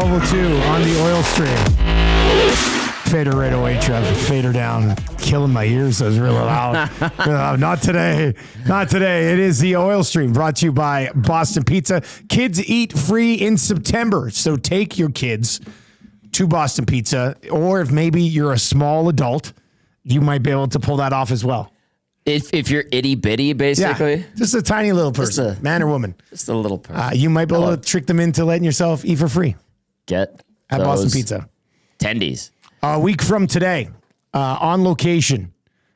available too on the oil stream. Fade her right away, Trev. Fade her down. Killing my ears. That was really loud. Not today. Not today. It is the oil stream brought to you by Boston Pizza. Kids eat free in September. So take your kids to Boston Pizza. Or if maybe you're a small adult, you might be able to pull that off as well. If you're itty bitty, basically. Yeah, just a tiny little person, man or woman. Just a little person. You might be able to trick them into letting yourself eat for free. Get at Boston Pizza. Tendies. A week from today, on location,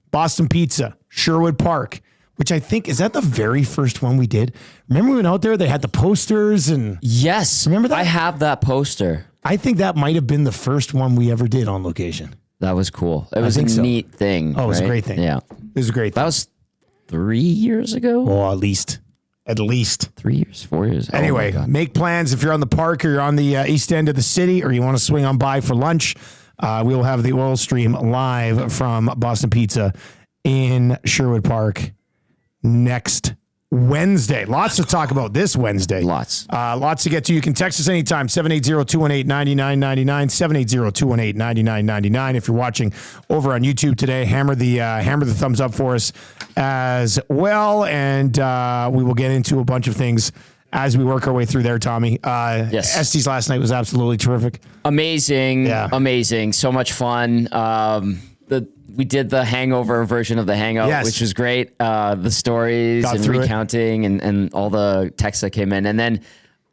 Boston Pizza, Sherwood Park, which I think, is that the very first one we did? Remember we went out there, they had the posters and... Yes. Remember that? I have that poster. I think that might have been the first one we ever did on location. That was cool. It was a neat thing. Oh, it was a great thing. Yeah. It was a great thing. That was 3 years ago? Oh, at least. 3 years, 4 years. Anyway, make plans if you're on the park or you're on the east end of the city or you want to swing on by for lunch. We will have the oil stream live from Boston Pizza in Sherwood Park next Wednesday. Lots to talk about this Wednesday. Lots to get to. You can text us anytime, 780-218-9999, 780-218-9999. If you're watching over on YouTube today, hammer the thumbs up for us as well. And we will get into a bunch of things as we work our way through there, Tommy. Yes. Estes last night was absolutely terrific. Amazing. Yeah. Amazing. So much fun. We did the hangover version of the hangout, Yes. which was great. The stories and recounting and all the texts that came in. And then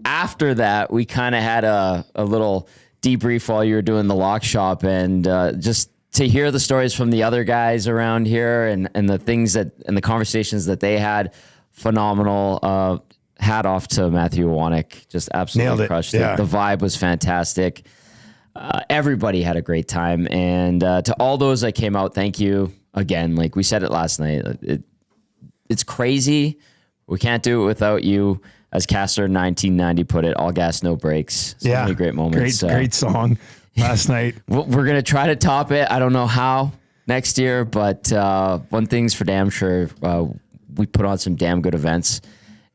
after that, we kind of had a little debrief while you were doing the lock shop and just to hear the stories from the other guys around here and the things and the conversations that they had. Phenomenal. Hat off to Matthew Wanek. Just absolutely crushed it. The vibe was fantastic. Everybody had a great time. And to all those that came out, thank you again. Like we said it last night, it's crazy. We can't do it without you. As Castor 1990 put it, all gas, no brakes. So many great moments. Great song last night. We're going to try to top it. I don't know how next year, but one thing's for damn sure. We put on some damn good events.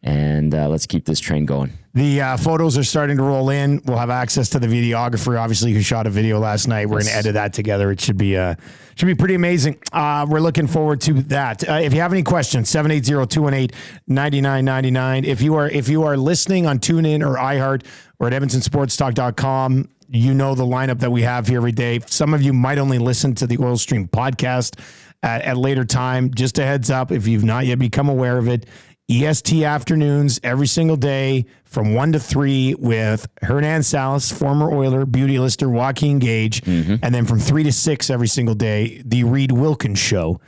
And let's keep this train going. The photos are starting to roll in. We'll have access to the videographer, obviously, who shot a video last night. We're going to edit that together. It should be pretty amazing. We're looking forward to that. If you have any questions, 780-218-9999. If you are listening on TuneIn or iHeart or at edmontonsportstalk.com, you know the lineup that we have here every day. Some of you might only listen to the Oil Stream podcast at a later time. Just a heads up, if you've not yet become aware of it, EST afternoons every single day from 1 to 3 with Hernan Salas, former Oiler, beauty lister, Joaquin Gage. Mm-hmm. And then from 3 to 6 every single day, the Reed Wilkins Show,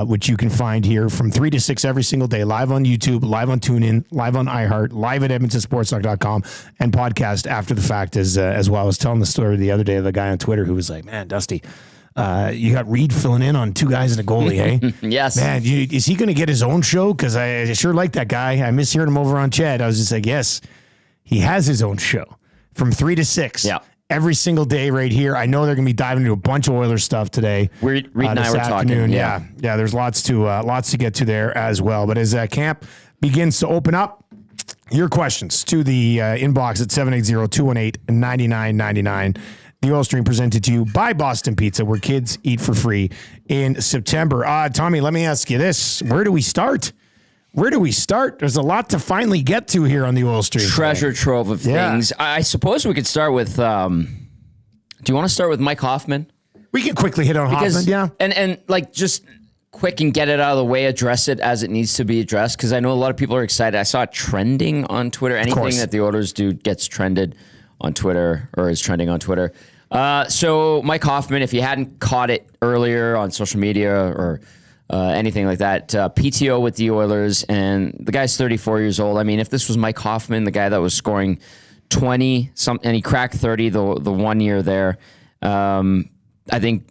which you can find here from 3 to 6 every single day, live on YouTube, live on TuneIn, live on iHeart, live at edmontonsportstalk.com, and podcast after the fact as well. I was telling the story the other day of a guy on Twitter who was like, man, Dusty, you got Reed filling in on 2 guys and a goalie, hey? Yes. Man, is he going to get his own show? Because I sure like that guy. I miss hearing him over on Chad. I was just like, yes, he has his own show from 3 to 6. Yeah. Every single day right here. I know they're going to be diving into a bunch of Oilers stuff today. Reed and I were talking. Yeah. There's lots to get to there as well. But as camp begins to open up, your questions to the inbox at 780-218-9999. The Oil Stream presented to you by Boston Pizza, where kids eat for free in September. Tommy, let me ask you this. Where do we start? There's a lot to finally get to here on the Oil Stream. Treasure trove of things. I suppose we could start with, do you want to start with Mike Hoffman? We can quickly hit on Hoffman, yeah. And like just quick and get it out of the way, address it as it needs to be addressed, because I know a lot of people are excited. I saw it trending on Twitter. Anything that the Oilers do gets trended on Twitter or is trending on Twitter. So Mike Hoffman, if you hadn't caught it earlier on social media or anything like that, PTO with the Oilers, and the guy's 34 years old. I mean, if this was Mike Hoffman, the guy that was scoring 20 and he cracked 30 the 1 year there, I think,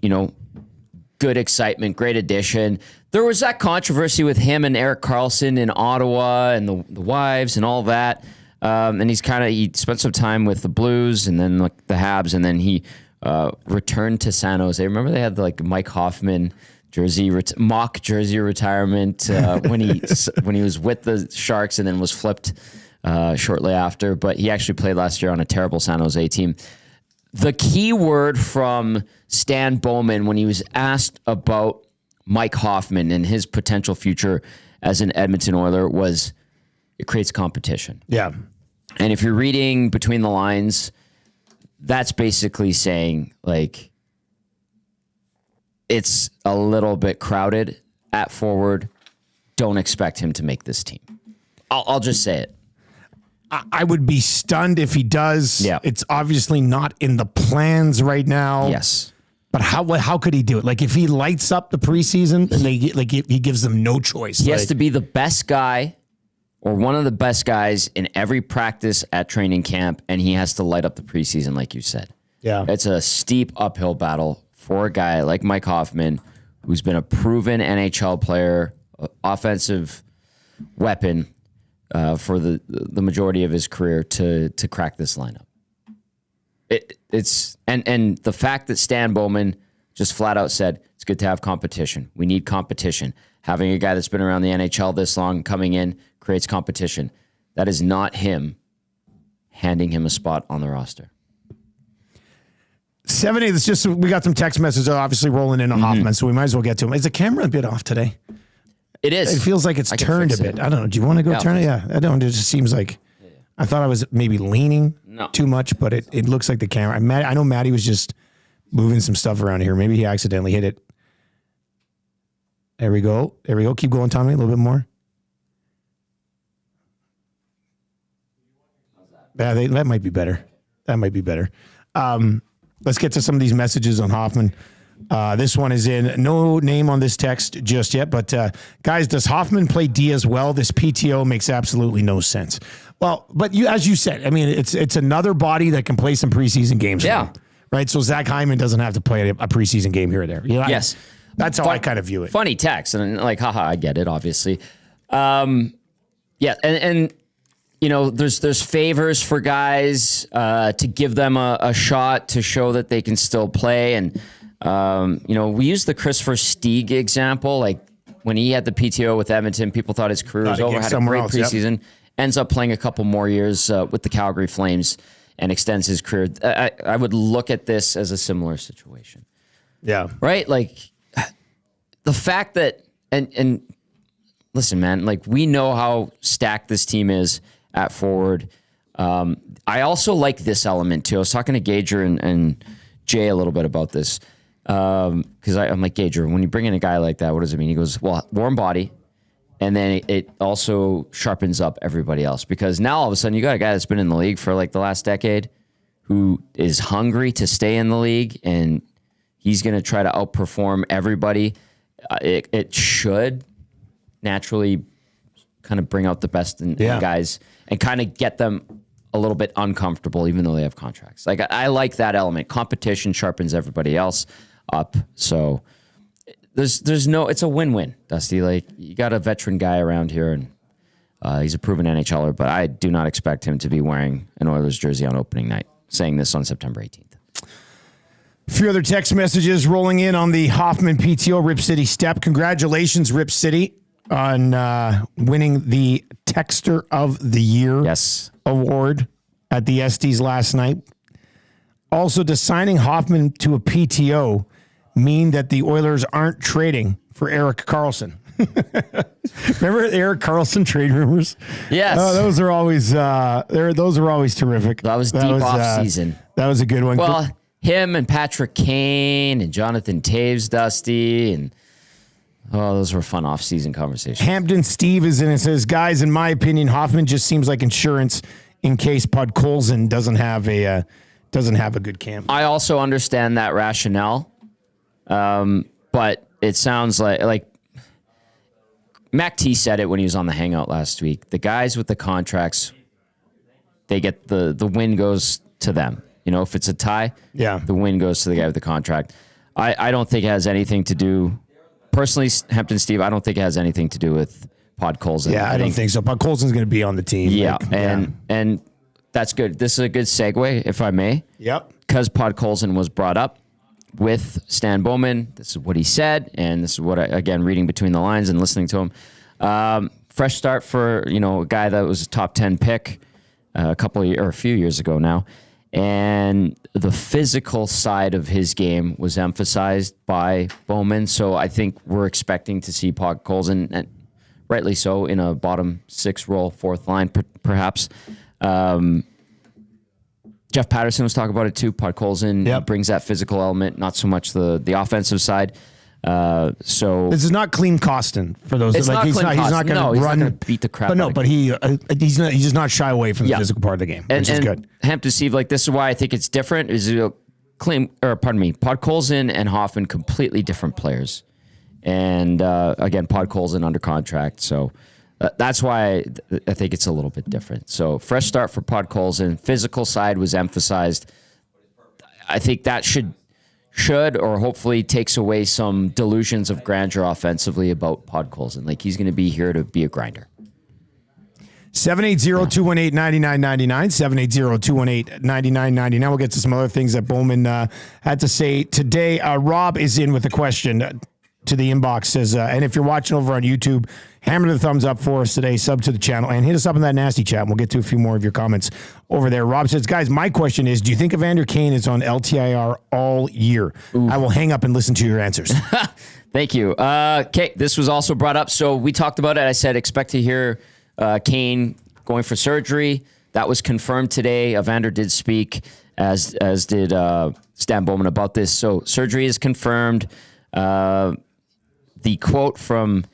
good excitement, great addition. There was that controversy with him and Erik Karlsson in Ottawa and the wives and all that. And he spent some time with the Blues and then like the Habs, and then he returned to San Jose. Remember they had like Mike Hoffman mock jersey retirement when he was with the Sharks and then was flipped shortly after, but he actually played last year on a terrible San Jose team. The key word from Stan Bowman when he was asked about Mike Hoffman and his potential future as an Edmonton Oiler was it creates competition. Yeah. And if you're reading between the lines, that's basically saying, like, it's a little bit crowded at forward. Don't expect him to make this team. I'll just say it. I would be stunned if he does. Yeah. It's obviously not in the plans right now. Yes. But how could he do it? Like if he lights up the preseason and he gives them no choice. He has to be the best guy or one of the best guys in every practice at training camp, and he has to light up the preseason, like you said. Yeah. It's a steep uphill battle for a guy like Mike Hoffman, who's been a proven NHL player, offensive weapon for the majority of his career to crack this lineup. It's the fact that Stan Bowman just flat out said it's good to have competition. We need competition. Having a guy that's been around the NHL this long coming in creates competition. That is not him handing him a spot on the roster. 7-8, it's just, we got some text messages obviously rolling in on Hoffman, so we might as well get to him. Is the camera a bit off today? It is. It feels like it's turned a bit. I don't know. Do you want to go turn it? Yeah, I don't. It just seems like I thought I was maybe leaning too much, but it looks like the camera. I know Maddie was just moving some stuff around here. Maybe he accidentally hit it. There we go. There we go. Keep going, Tommy. A little bit more. Yeah, that might be better. That might be better. Let's get to some of these messages on Hoffman. This one is in. No name on this text just yet, but guys, does Hoffman play D as well? This PTO makes absolutely no sense. Well, but as you said, I mean, it's another body that can play some preseason games. Yeah. For him, right. So Zach Hyman doesn't have to play a preseason game here or there. You know, yes. That's how I kind of view it. Funny text, and like, haha, I get it, obviously. Yeah, and you know, there's favors for guys to give them a shot to show that they can still play. And, you know, we used the Christopher Stieg example. Like when he had the PTO with Edmonton, people thought his career was over, had a great preseason, ends up playing a couple more years with the Calgary Flames and extends his career. I would look at this as a similar situation. Yeah. Right? Like the fact that, and listen, man, like we know how stacked this team is at forward. I also like this element too. I was talking to Gager and Jay a little bit about this because I'm like, Gager, when you bring in a guy like that, what does it mean? He goes, well, warm body, and then it also sharpens up everybody else because now all of a sudden you got a guy that's been in the league for like the last decade who is hungry to stay in the league, and he's going to try to outperform everybody. It should naturally kind of bring out the best in guys and kind of get them a little bit uncomfortable, even though they have contracts. Like I like that element. Competition sharpens everybody else up. So there's no, it's a win-win, Dusty. Like you got a veteran guy around here, and he's a proven NHLer, but I do not expect him to be wearing an Oilers jersey on opening night. Saying this on September 18th. A few other text messages rolling in on the Hoffman PTO Rip City step. Congratulations, Rip City, on winning the Texter of the Year award at the Estes last night. Also, does signing Hoffman to a PTO mean that the Oilers aren't trading for Erik Karlsson? Remember Erik Karlsson trade rumors? Yes. Those are always those are always terrific. That was deep off season. That was a good one. Well, him and Patrick Kane and Jonathan Taves, Dusty, and those were fun off-season conversations. Hampton Steve is in and says, guys, in my opinion, Hoffman just seems like insurance in case Podkolzin doesn't have a good camp. I also understand that rationale, but it sounds like Mac T said it when he was on the Hangout last week. The guys with the contracts, they get the win goes to them. You know, if it's a tie, the win goes to the guy with the contract. I don't think it has anything to do. Personally, Hampton Steve, I don't think it has anything to do with Podkolzin. Yeah, I don't think so. Podkolzin's going to be on the team. Yeah, and that's good. This is a good segue, if I may. Yep. Because Podkolzin was brought up with Stan Bowman. This is what he said, and this is what again, reading between the lines and listening to him. fresh start for, a guy that was a top 10 pick a few years ago now. And the physical side of his game was emphasized by Bowman. So I think we're expecting to see Podkolzin, and rightly so, in a bottom 6 role, 4th line, perhaps. Jeff Patterson was talking about it too. Podkolzin brings that physical element, not so much the offensive side. So this is not Clean Costin for those. It's like he's not going to run, beat the crap. But he's just not shy away from the physical part of the game, which is good. Hampton Steve, this is why I think it's different. Podkolzin and Hoffman, completely different players, and again, Podkolzin under contract, so. That's why I think it's a little bit different. So fresh start for Podkolzin. Physical side was emphasized. I think that should or hopefully takes away some delusions of grandeur offensively about Podkolzin. He's going to be here to be a grinder. 780-218-9999. 780-218-9999. We'll get to some other things that Bowman had to say today. Rob is in with a question to the inbox. Says, and if you're watching over on YouTube, hammer the thumbs up for us today, sub to the channel, and hit us up in that nasty chat. And we'll get to a few more of your comments over there. Rob says, guys, my question is, do you think Evander Kane is on LTIR all year? Ooh. I will hang up and listen to your answers. Thank you. Okay, this was also brought up. So we talked about it. I said, expect to hear Kane going for surgery. That was confirmed today. Evander did speak, as did Stan Bowman, about this. So surgery is confirmed. The quote from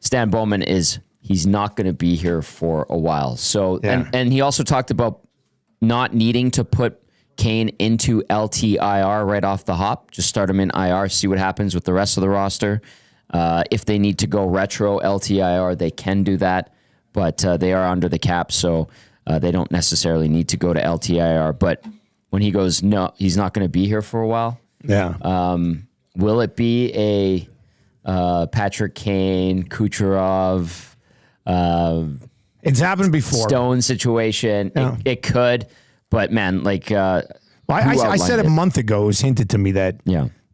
Stan Bowman is, he's not going to be here for a while. So, and he also talked about not needing to put Kane into LTIR right off the hop. Just start him in IR, see what happens with the rest of the roster. If they need to go retro LTIR, they can do that, but they are under the cap, so they don't necessarily need to go to LTIR. But when he goes, no, he's not going to be here for a while. Yeah. Will it be a Patrick Kane, Kucherov, it's happened before. Stone situation? Yeah. It could, but man, I said a month ago, it was hinted to me that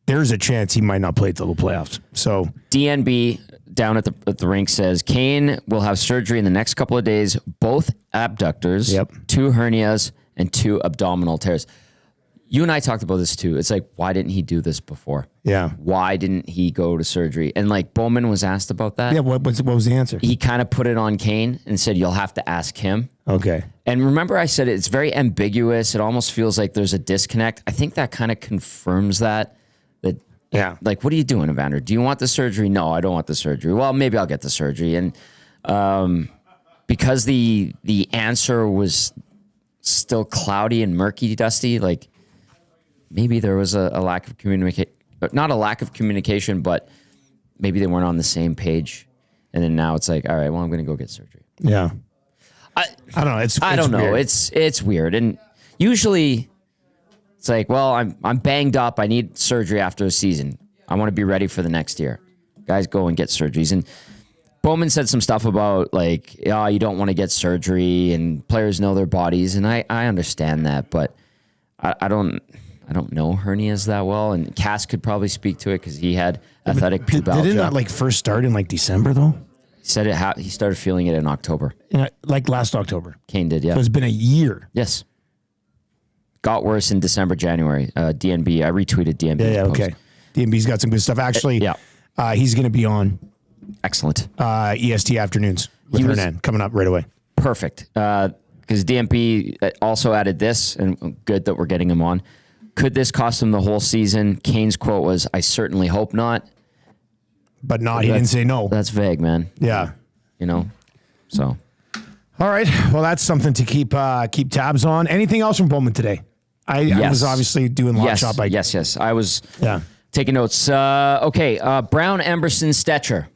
there's a chance he might not play till the playoffs. So DNB down at the rink says Kane will have surgery in the next couple of days, both abductors, 2 hernias, and 2 abdominal tears. You and I talked about this too. It's why didn't he do this before? Yeah. Why didn't he go to surgery? And Bowman was asked about that. Yeah. What was the answer? He kind of put it on Kane and said, you'll have to ask him. Okay. And remember I said it's very ambiguous. It almost feels like there's a disconnect. I think that kind of confirms that. Yeah. What are you doing, Evander? Do you want the surgery? No, I don't want the surgery. Well, maybe I'll get the surgery. And because the answer was still cloudy and murky, Dusty, maybe there was a lack of communication, not a lack of communication, but maybe they weren't on the same page. And then now it's all right, well, I'm going to go get surgery. Yeah. I don't know. I don't know. Weird. It's weird. And usually it's well, I'm banged up. I need surgery after a season. I want to be ready for the next year. Guys go and get surgeries. And Bowman said some stuff about you don't want to get surgery and players know their bodies. And I understand that, but I don't know hernias that well, and Cass could probably speak to it because he had athletic pubalgia. Did it not first start in December though? He said he started feeling it in October. Last October. Kane did, yeah. So it's been a year. Yes. Got worse in December, January. DNB, I retweeted DNB. Yeah, okay. DNB's got some good stuff. Actually, he's going to be on. Excellent. EST afternoons with Hernan coming up right away. Perfect. Because DNB also added this, and good that we're getting him on. Could this cost him the whole season? Kane's quote was, I certainly hope not. But he didn't say no. That's vague, man. Yeah. So. All right. Well, that's something to keep tabs on. Anything else from Bowman today? I was obviously doing lock shop. Yes. I was taking notes. Okay. Brown, Emberson, Stetcher.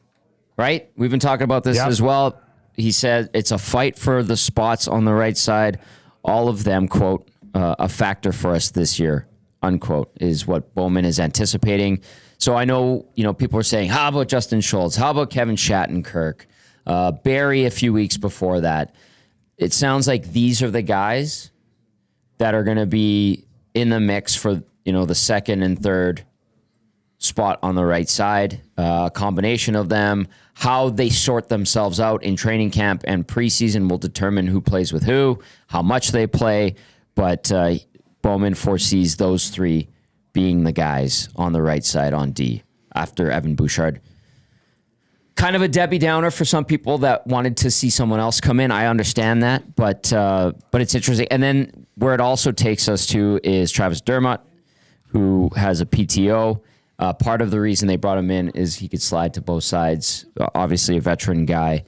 Right? We've been talking about this as well. He said it's a fight for the spots on the right side. All of them, quote, a factor for us this year, unquote, is what Bowman is anticipating. So I know, people are saying, how about Justin Schultz? How about Kevin Shattenkirk? Barry a few weeks before that. It sounds like these are the guys that are going to be in the mix for, the second and third spot on the right side. A combination of them, how they sort themselves out in training camp and preseason will determine who plays with who, how much they play. But Bowman foresees those three being the guys on the right side on D after Evan Bouchard. Kind of a Debbie Downer for some people that wanted to see someone else come in. I understand that, but it's interesting. And then where it also takes us to is Travis Dermott, who has a PTO. Part of the reason they brought him in is he could slide to both sides. Obviously, a veteran guy.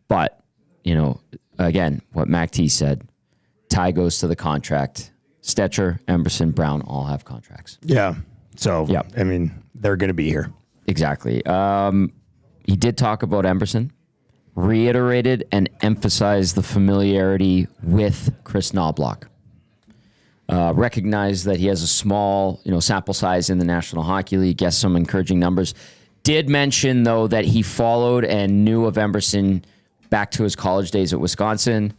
But, again, what Mac T said, Ty goes to the contract. Stetcher, Emberson, Brown all have contracts. Yeah. So, Yep. I mean, they're going to be here. Exactly. He did talk about Emberson, reiterated and emphasized the familiarity with Chris Knobloch. Recognized that he has a small, sample size in the National Hockey League, guessed some encouraging numbers. Did mention, though, that he followed and knew of Emberson back to his college days at Wisconsin,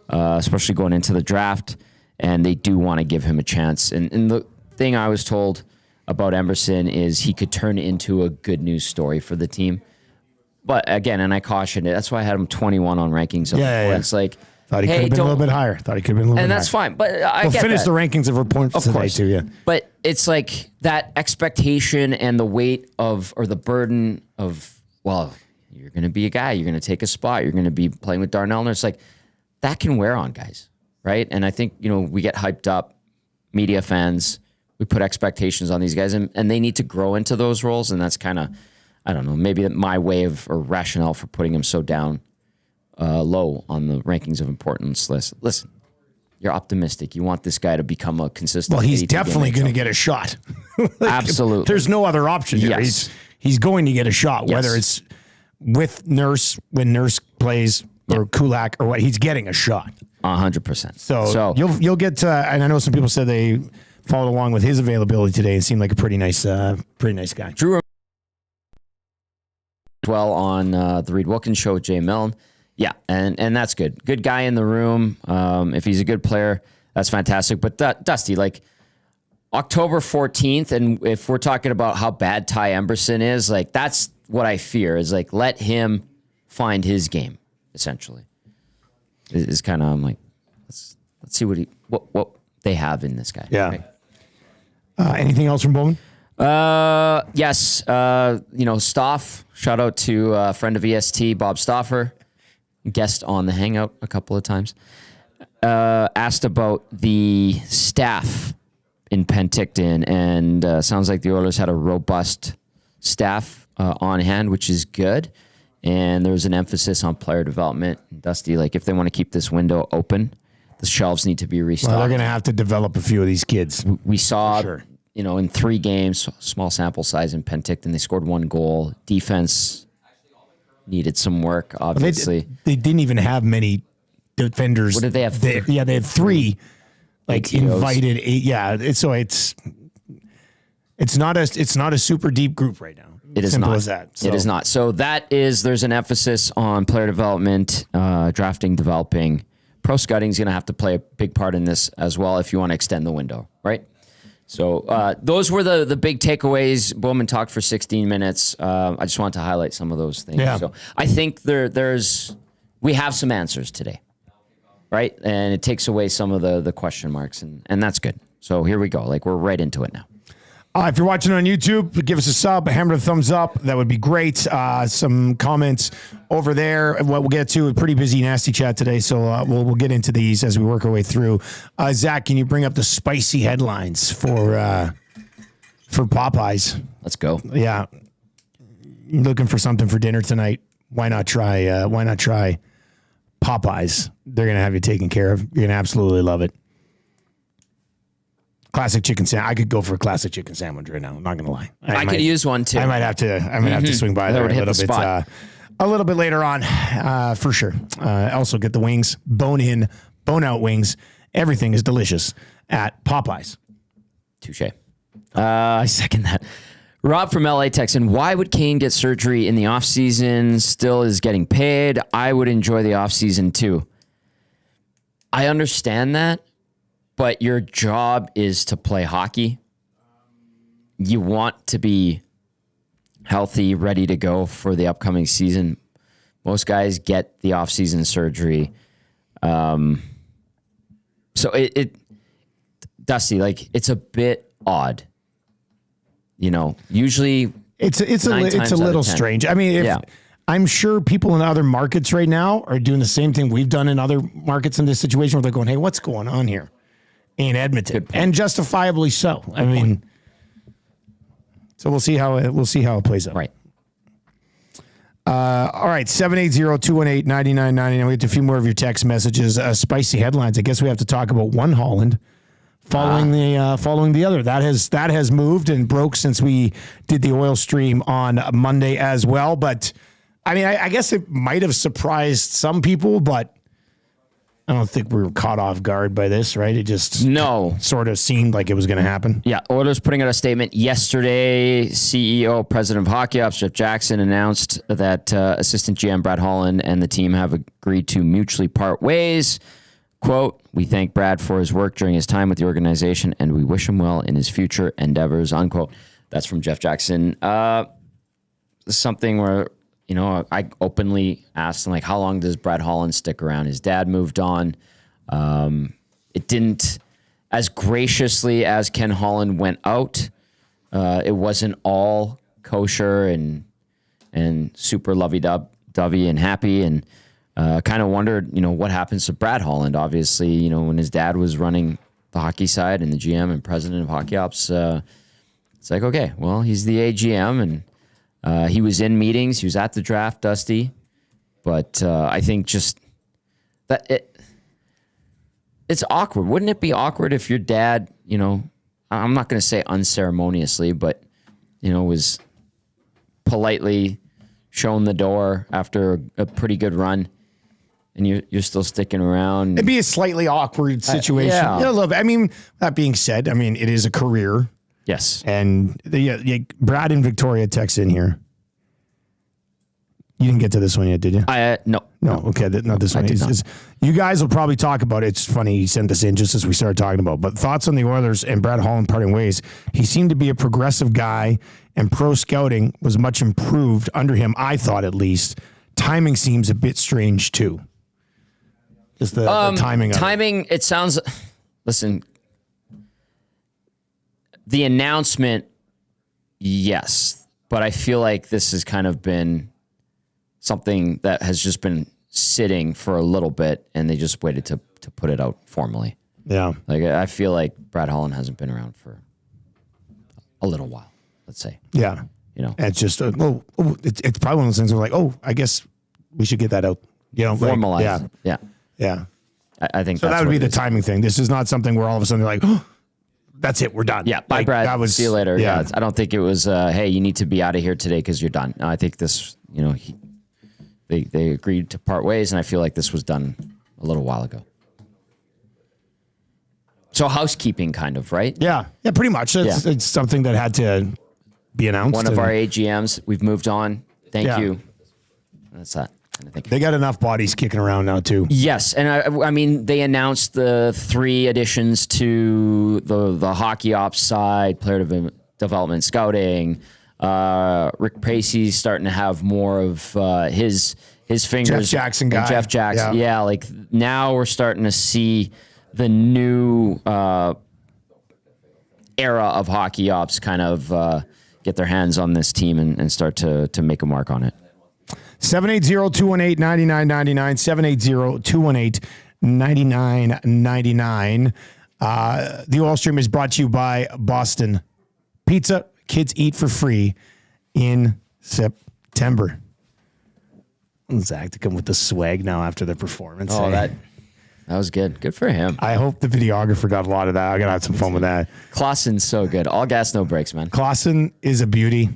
especially going into the draft, and they do want to give him a chance. And the thing I was told about Emberson is he could turn into a good news story for the team. But again, and I cautioned it, that's why I had him 21 on rankings. Yeah. It's like, thought he could have been a little bit higher. And that's fine. But I we'll get finish that. the rankings of reports Of today course. too. Yeah. But it's like that expectation and the weight of, or the burden of, well, you're going to be a guy, you're going to take a spot, you're going to be playing with Darnell. It's like that can wear on guys, right? And I think, we get hyped up, media fans, we put expectations on these guys, and they need to grow into those roles. And that's kind of, I don't know, maybe my way of or rationale for putting him so down low on the rankings of importance list. Listen, you're optimistic. You want this guy to become a consistent. Well, he's definitely going to get a shot. Absolutely. There's no other option here. Yes. He's going to get a shot, Yes. whether it's with Nurse when Nurse plays or Kulak or what. He's getting a shot. 100%. So you'll get. And I know some people said they followed along with his availability today. It seemed like a pretty nice guy. Drew well on the Reed Wilkins show with Jay Milne. Yeah, and that's good. Good guy in the room. If he's a good player, that's fantastic. But Dusty, like October 14th, and if we're talking about how bad Ty Emberson is, like that's what I fear is like let him find his game, essentially. Is kind of I'm like, let's see what they have in this guy. Yeah. Right? Anything else from Bowman? Yes. Stoff. Shout out to a friend of EST, Bob Stoffer, guest on the Hangout a couple of times. Asked about the staff in Penticton, and sounds like the Oilers had a robust staff on hand, which is good. And there was an emphasis on player development. Dusty, like if they want to keep this window open, the shelves need to be restocked. Well, they're going to have to develop a few of these kids. We saw, sure. In 3 games, small sample size in Penticton, they scored 1 goal. Defense needed some work, obviously. They didn't even have many defenders. What did they have? They had 3 like PTOs. invited. It's not a super deep group right now. It is Simple not. as that. So, It is not. So there's an emphasis on player development, drafting, developing. Pro scouting is going to have to play a big part in this as well if you want to extend the window, right? So those were the big takeaways. Bowman talked for 16 minutes. I just wanted to highlight some of those things. Yeah. So I think we have some answers today, right? And it takes away some of the question marks, and that's good. So here we go. Like we're right into it now. If you're watching on YouTube, give us a sub, hammer the thumbs up. That would be great. Some comments over there. What we'll get to a pretty busy nasty chat today, so we'll get into these as we work our way through. Zach, can you bring up the spicy headlines for Popeyes? Let's go. Yeah, looking for something for dinner tonight. Why not try Popeyes? They're gonna have you taken care of. You're gonna absolutely love it. Classic chicken sandwich. I could go for a classic chicken sandwich right now. I'm not gonna lie. I could use one too. I might have to swing by there a little bit later on, for sure. Also get the wings, bone out wings. Everything is delicious at Popeyes. Touche. I second that. Rob from LA texting, why would Kane get surgery in the offseason? Still is getting paid. I would enjoy the offseason too. I understand that, but your job is to play hockey. you want to be healthy, ready to go for the upcoming season. Most guys get the off-season surgery. So it Dusty, like, it's a bit odd. Usually it's a little strange. I mean, I'm sure people in other markets right now are doing the same thing we've done in other markets in this situation where they're going, hey, what's going on here in Edmonton? And justifiably so. I mean, so we'll see how it plays out. Right. All right, 780-218-9999. We get a few more of your text messages. Spicy headlines. I guess we have to talk about one Holland following the other. That has moved and broke since we did the oil stream on Monday as well. But I mean, I guess it might have surprised some people, but I don't think we were caught off guard by this, right? It just sort of seemed like it was going to happen. Yeah, Oilers putting out a statement yesterday. CEO, President of Hockey Ops, Jeff Jackson, announced that Assistant GM Brad Holland and the team have agreed to mutually part ways. Quote, "We thank Brad for his work during his time with the organization, and we wish him well in his future endeavors," unquote. That's from Jeff Jackson. Something where, I openly asked him, like, how long does Brad Holland stick around? His dad moved on. It didn't, as graciously as Ken Holland went out, it wasn't all kosher and super lovey-dovey and happy, and kind of wondered, what happens to Brad Holland. Obviously, when his dad was running the hockey side and the GM and president of Hockey Ops, it's like, okay, well, he's the AGM, and he was in meetings. He was at the draft, Dusty. But I think just that it's awkward. Wouldn't it be awkward if your dad, I'm not going to say unceremoniously, but, was politely shown the door after a pretty good run, and you're still sticking around? It'd be a slightly awkward situation. Yeah, a little bit. I mean, that being said, it is a career. Yes. And Brad and Victoria text in here. You didn't get to this one yet, did you? No. Okay, not this one. You guys will probably talk about it. It's funny, he sent this in just as we started talking about. But thoughts on the Oilers and Brad Holland parting ways. He seemed to be a progressive guy, and pro scouting was much improved under him, I thought at least. Timing seems a bit strange, too. Just the timing of it. Timing, it sounds... Listen... The announcement, yes, but I feel like this has kind of been something that has just been sitting for a little bit, and they just waited to put it out formally. Yeah. Like, I feel like Brad Holland hasn't been around for a little while, let's say. Yeah. And it's just, it's probably one of those things where, like, I guess we should get that out. Formalize. Like, yeah. I think so. That would be the timing thing. This is not something where all of a sudden they're like, oh, that's it. We're done. Yeah. Bye, Brad. See you later. Yeah. I don't think it was, hey, you need to be out of here today because you're done. No, I think this, they agreed to part ways, and I feel like this was done a little while ago. So housekeeping kind of, right? Yeah. Yeah, pretty much. It's something that had to be announced. One of our AGMs. We've moved on. Thank you. That's that. They got enough bodies kicking around now, too. Yes, and I mean, they announced the 3 additions to the hockey ops side, player development, scouting. Rick Pacey's starting to have more of his fingers. Jeff Jackson guy. Jeff Jackson, yeah. Like, now we're starting to see the new era of hockey ops kind of get their hands on this team and start to make a mark on it. 780-218-9999, 780-218-9999. The Oil Stream is brought to you by Boston Pizza. Kids eat for free in September. Zach to come with the swag now after the performance. Oh, that was good. Good for him. I hope the videographer got a lot of that. I gotta have some fun with that. Clausen's so good. All gas, no brakes, man. Clausen is a beauty.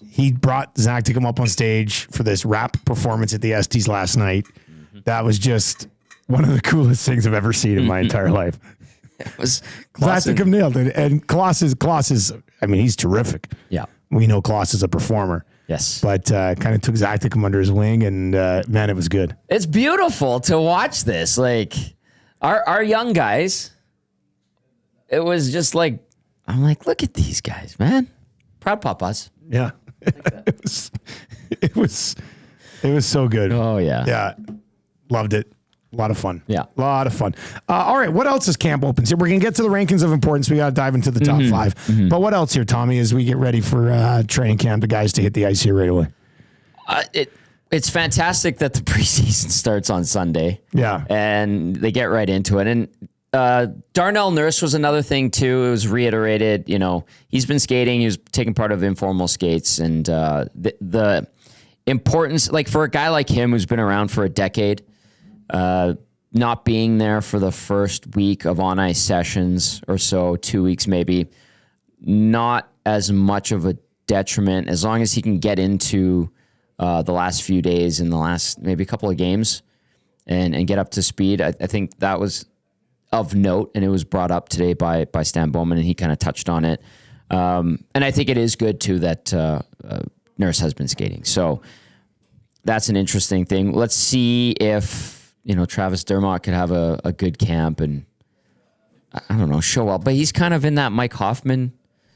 He brought Zach to come up on stage for this rap performance at the Estes last night. Mm-hmm. That was just one of the coolest things I've ever seen in my entire life. It was Zach to come nailed it. And Klaus is, he's terrific. Yeah. We know Klaus is a performer. Yes. But kind of took Zach to come under his wing, and man, it was good. It's beautiful to watch this. Like, our young guys, it was just like I'm like, look at these guys, man. Proud papas. Yeah. It was so good. Oh, yeah. Yeah. Loved it. A lot of fun. Yeah. A lot of fun. All right. What else is camp open? So we're going to get to the rankings of importance. We got to dive into the top 5. But what else here, Tommy, as we get ready for training camp, the guys to hit the ice here right away? It's fantastic that the preseason starts on Sunday. Yeah. And they get right into it. And Darnell Nurse was another thing, too. It was reiterated. He's been skating. He was taking part of informal skates. And the importance, like for a guy like him who's been around for a decade, not being there for the first week of on-ice sessions or so, 2 weeks maybe, not as much of a detriment as long as he can get into the last few days and the last maybe a couple of games and get up to speed. I think that was of note, and it was brought up today by Stan Bowman, and he kind of touched on it. And I think it is good, too, that Nurse has been skating. So that's an interesting thing. Let's see if Travis Dermott could have a good camp and, I don't know, show up. But he's kind of in that Mike Hoffman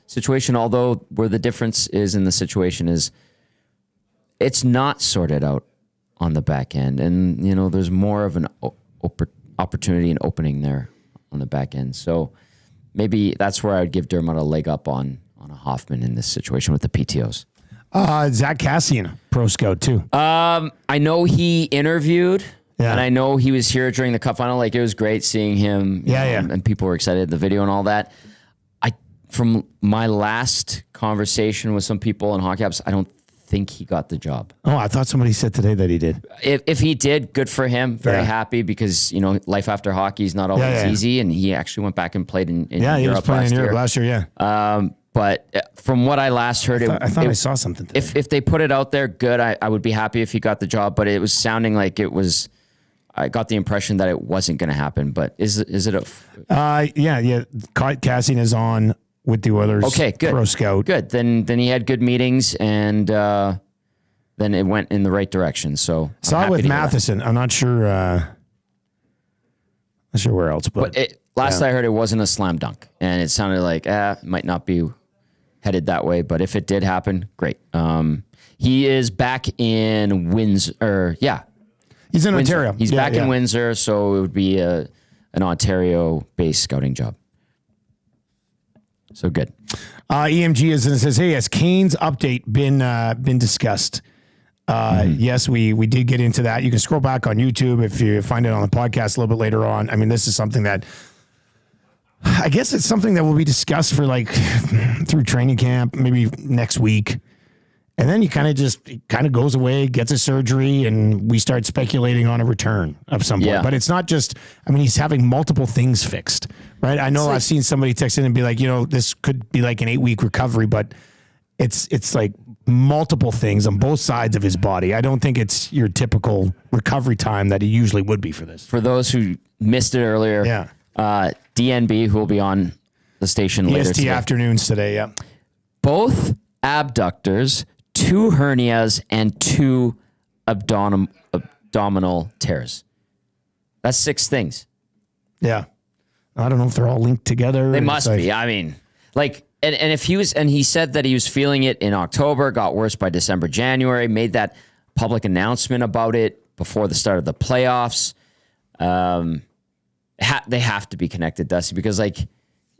situation, although where the difference is in the situation is it's not sorted out on the back end. And, there's more of an opportunity and opening there on the back end. So maybe that's where I would give Dermott a leg up on a Hoffman in this situation with the PTOs. Zach Cassian, pro scout too. I know he interviewed. Yeah. And I know he was here during the cup final. Like, it was great seeing him. And people were excited, the video and all that. From my last conversation with some people in Hockey Apps, I don't think he got the job. Oh, I thought somebody said today that he did. If he did, good for him. Very happy because, life after hockey is not always easy. And he actually went back and played in Europe. He was playing in Europe last year, But from what I last heard, I thought I saw something today. If they put it out there, good. I would be happy if he got the job. But it was sounding like it was... I got the impression that it wasn't going to happen, but is it a? Cassian is on with the Oilers. Okay, good. Pro scout. Good. Then he had good meetings, and then it went in the right direction. So saw it with Matheson. I'm not sure. Not sure where else, but last I heard, it wasn't a slam dunk, and it sounded like it might not be headed that way. But if it did happen, great. He is back in Windsor. He's in Windsor. Ontario. He's back in Windsor, so it would be an Ontario-based scouting job. So good. EMG says, "Hey, has Kane's update been discussed?" Yes, we did get into that. You can scroll back on YouTube if you find it on the podcast a little bit later on. I mean, this is something that I guess it's something that will be discussed for through training camp, maybe next week. And then he kind of goes away, gets a surgery, and we start speculating on a return of some point. Yeah. But it's not just, he's having multiple things fixed, right? I know I've seen somebody text in and be like, this could be like an 8-week recovery, but it's like multiple things on both sides of his body. I don't think it's your typical recovery time that he usually would be for this. For those who missed it earlier, DNB, who will be on the station later today. Afternoons today, Both abductors, 2 hernias, and 2 abdominal tears. That's 6 things. Yeah. I don't know if they're all linked together. They must be. And if he said that he was feeling it in October, got worse by December, January, made that public announcement about it before the start of the playoffs. They have to be connected, Dusty, because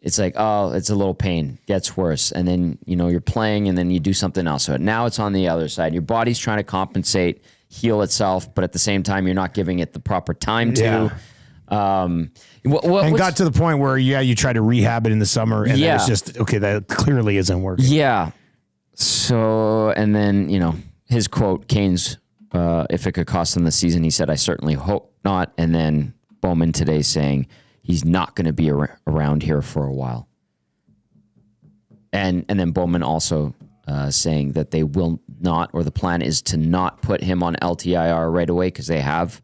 it's like, oh, it's a little pain, gets worse. And then, you're playing and then you do something else. So now it's on the other side. Your body's trying to compensate, heal itself, but at the same time, you're not giving it the proper time to. And got to the point where, you try to rehab it in the summer and then it's just, okay, that clearly isn't working. Yeah. So, and then, his quote, Kane's, if it could cost him the season, he said, "I certainly hope not." And then Bowman today saying, he's not going to be around here for a while. And then Bowman also saying that they will not, or the plan is to not put him on LTIR right away because they have